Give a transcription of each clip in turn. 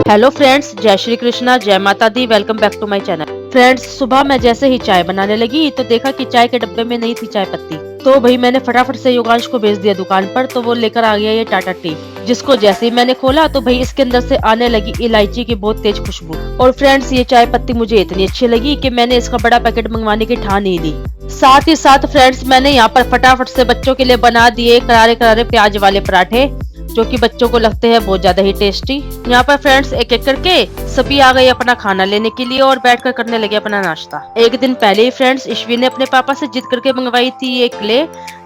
Hello friends, जय श्री कृष्णा, जय माता दी। Welcome back to my channel. Friends, सुबह मैं जैसे ही चाय बनाने लगी तो देखा कि चाय के डब्बे में नहीं थी चाय पत्ती। तो भाई मैंने फटाफट से योगांश को भेज दिया दुकान पर, तो वो लेकर आ गया ये टाटा टी, जिसको जैसे ही मैंने खोला तो भाई इसके अंदर से आने लगी इलायची की बहुत तेज खुशबू। और फ्रेंड्स, ये चाय पत्ती मुझे इतनी अच्छी लगी कि मैंने इसका बड़ा पैकेट मंगवाने की ठान ही ली। साथ ही साथ फ्रेंड्स, मैंने यहाँ पर फटाफट से बच्चों के लिए बना दिए करारे करारे प्याज वाले पराठे, जो कि बच्चों को लगते हैं बहुत ज्यादा ही टेस्टी। यहाँ पर फ्रेंड्स एक एक करके सभी आ गए अपना खाना लेने के लिए और बैठकर करने लगे अपना नाश्ता। एक दिन पहले ही फ्रेंड्स ईश्वी ने अपने पापा से जिद करके मंगवाई थी ये क्ले,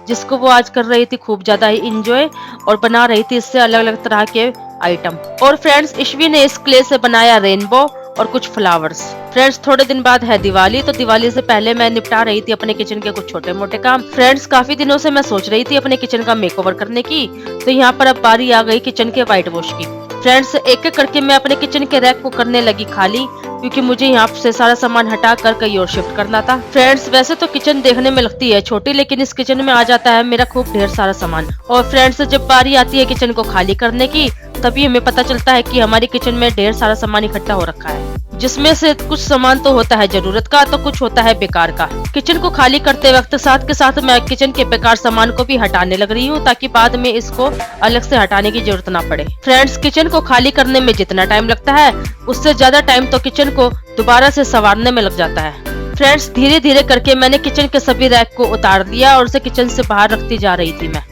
जिसको वो आज कर रही थी खूब ज्यादा ही इंजॉय और बना रही थी इससे अलग अलग तरह के आइटम। और फ्रेंड्स, ईश्वी ने इस क्ले से बनाया रेनबो और कुछ फ्लावर्स। फ्रेंड्स, थोड़े दिन बाद है दिवाली, तो दिवाली से पहले मैं निपटा रही थी अपने किचन के कुछ छोटे मोटे काम। फ्रेंड्स, काफी दिनों से मैं सोच रही थी अपने किचन का मेकओवर करने की, तो यहाँ पर अब बारी आ गई किचन के व्हाइट वॉश की। फ्रेंड्स, एक एक करके मैं अपने किचन के रैक को करने लगी खाली, क्योंकि मुझे यहाँ से सारा सामान हटा कर कहीं और शिफ्ट करना था। फ्रेंड्स, वैसे तो किचन देखने में लगती है छोटी, लेकिन इस किचन में आ जाता है मेरा खूब ढेर सारा सामान। और फ्रेंड्स, जब बारी आती है किचन को खाली करने की, तभी हमें पता चलता है कि हमारी किचन में ढेर सारा सामान इकट्ठा हो रखा है, जिसमें से कुछ सामान तो होता है जरूरत का, तो कुछ होता है बेकार का। किचन को खाली करते वक्त साथ के साथ मैं किचन के बेकार सामान को भी हटाने लग रही हूँ, ताकि बाद में इसको अलग से हटाने की जरूरत ना पड़े। फ्रेंड्स, किचन को खाली करने में जितना टाइम लगता है उससे ज्यादा टाइम तो किचन को दोबारा से संवारने में लग जाता है। फ्रेंड्स, धीरे धीरे करके मैंने किचन के सभी रैक को उतार दिया और उसे किचन से बाहर रखती जा रही थी मैं।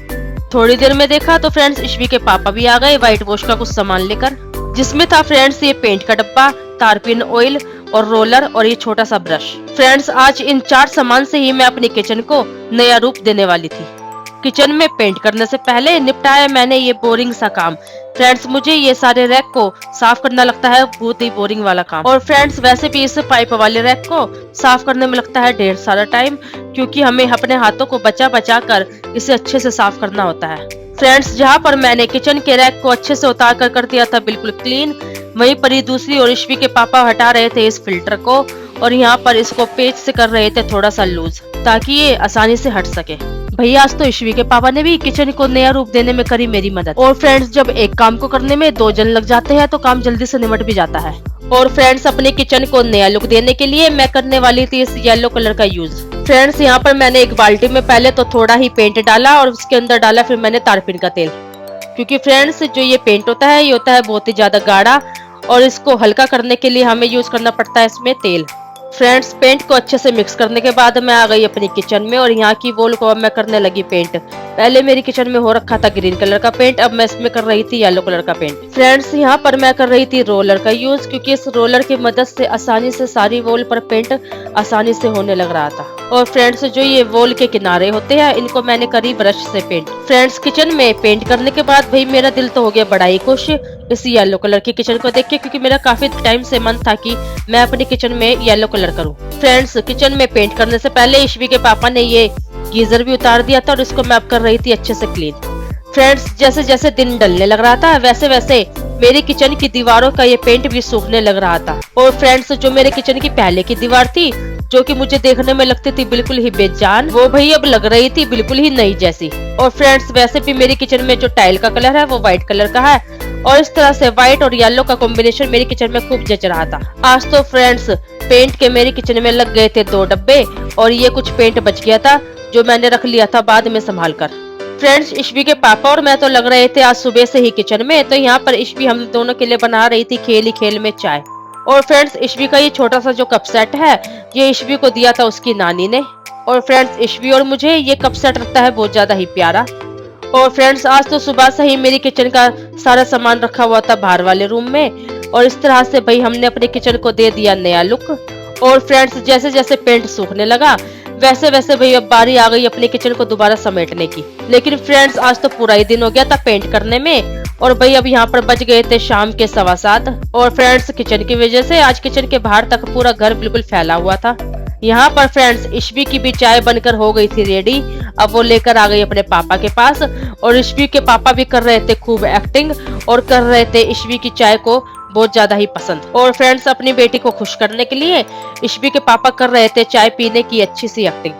थोड़ी देर में देखा तो फ्रेंड्स ईश्वी के पापा भी आ गए व्हाइट वॉश का कुछ सामान लेकर, जिसमें था फ्रेंड्स ये पेंट का डब्बा, तारपीन ऑयल और रोलर और ये छोटा सा ब्रश। फ्रेंड्स, आज इन 4 सामान से ही मैं अपनी किचन को नया रूप देने वाली थी। किचन में पेंट करने से पहले निपटाया मैंने ये बोरिंग सा काम। फ्रेंड्स, मुझे ये सारे रैक को साफ करना लगता है बहुत ही बोरिंग वाला काम। और फ्रेंड्स, वैसे भी इस पाइप वाले रैक को साफ करने में लगता है ढेर सारा टाइम, क्योंकि हमें अपने हाथों को बचा बचा कर इसे अच्छे से साफ करना होता है। फ्रेंड्स, जहाँ पर मैंने किचन के रैक को अच्छे से उतार कर दिया था बिल्कुल क्लीन, वहीं पर ही दूसरी ओर ईश्वी के पापा हटा रहे थे इस फिल्टर को, और यहाँ पर इसको पेच से कर रहे थे थोड़ा सा लूज, ताकि ये आसानी से हट सके। भैया, आज तो ईश्वी के पापा ने भी किचन को नया रूप देने में करी मेरी मदद। और फ्रेंड्स, जब एक काम को करने में 2 जन लग जाते हैं तो काम जल्दी से निमट भी जाता है। और फ्रेंड्स, अपने किचन को नया लुक देने के लिए मैं करने वाली थी इस येलो कलर का यूज। फ्रेंड्स, यहाँ पर मैंने एक बाल्टी में पहले तो थोड़ा ही पेंट डाला और उसके अंदर डाला फिर मैंने तारपीन का तेल, क्योंकि फ्रेंड्स जो ये पेंट होता है ये होता है बहुत ही ज्यादा गाढ़ा, और इसको हल्का करने के लिए हमें यूज करना पड़ता है इसमें तेल। फ्रेंड्स, पेंट को अच्छे से मिक्स करने के बाद मैं आ गई अपनी किचन में, और यहाँ की वॉल को अब मैं करने लगी पेंट। पहले मेरी किचन में हो रखा था ग्रीन कलर का पेंट, अब मैं इसमें कर रही थी येलो कलर का पेंट। फ्रेंड्स, यहाँ पर मैं कर रही थी रोलर का यूज, क्योंकि इस रोलर की मदद से आसानी से सारी वॉल पर पेंट आसानी से होने लग रहा था। और फ्रेंड्स, जो ये वॉल के किनारे होते हैं इनको मैंने करी ब्रश से पेंट। फ्रेंड्स, किचन में पेंट करने के बाद भाई मेरा दिल तो हो गया बड़ा ही खुश इस येलो कलर की किचन को देख के, क्योंकि मेरा काफी टाइम से मन था कि मैं अपनी किचन में येलो कलर करूं। फ्रेंड्स, किचन में पेंट करने से पहले ईश्वी के पापा ने ये गीजर भी उतार दिया था और इसको मैं अब कर रही थी अच्छे से क्लीन। फ्रेंड्स, जैसे जैसे दिन ढलने लग रहा था वैसे वैसे मेरी किचन की दीवारों का ये पेंट भी सूखने लग रहा था। और फ्रेंड्स, जो मेरे किचन की पहले की दीवार थी, जो कि मुझे देखने में लगती थी बिल्कुल ही बेजान, वो भाई अब लग रही थी बिल्कुल ही नई जैसी। और फ्रेंड्स, वैसे भी मेरी किचन में जो टाइल का कलर है वो व्हाइट कलर का है, और इस तरह से व्हाइट और येलो का कॉम्बिनेशन मेरी किचन में खूब जच रहा था। आज तो फ्रेंड्स, पेंट के मेरी किचन में लग गए थे 2 डब्बे, और ये कुछ पेंट बच गया था जो मैंने रख लिया था बाद में संभाल कर। फ्रेंड्स, ईश्वी के पापा और मैं तो लग रहे थे आज सुबह से ही किचन में, तो यहाँ पर ईश्वी हम दोनों के लिए बना रही थी खेल ही खेल में चाय। और फ्रेंड्स, ईश्वी का ये छोटा सा जो कप सेट है ये ईश्वी को दिया था उसकी नानी ने। और फ्रेंड्स, ईश्वी और मुझे ये कप सेट लगता है बहुत ज्यादा ही प्यारा। और फ्रेंड्स, आज तो सुबह से ही मेरी किचन का सारा सामान रखा हुआ था बाहर वाले रूम में, और इस तरह से भाई हमने अपने किचन को दे दिया नया लुक। और फ्रेंड्स, जैसे जैसे पेंट सूखने लगा वैसे वैसे भाई अब बारी आ गई अपनी किचन को दोबारा समेटने की। लेकिन फ्रेंड्स, आज तो पूरा ही दिन हो गया था पेंट करने में, और भाई अब यहाँ पर बज गए थे शाम के 7:15। और फ्रेंड्स, किचन की वजह से आज किचन के बाहर तक पूरा घर बिल्कुल फैला हुआ था। यहाँ पर फ्रेंड्स, ईश्वी की भी चाय बनकर हो गई थी रेडी। अब वो लेकर आ गई अपने पापा के पास, और ईश्वी के पापा भी कर रहे थे खूब एक्टिंग और कर रहे थे ईश्वी की चाय को बहुत ज्यादा ही पसंद। और फ्रेंड्स, अपनी बेटी को खुश करने के लिए ईश्वी के पापा कर रहे थे चाय पीने की अच्छी सी एक्टिंग।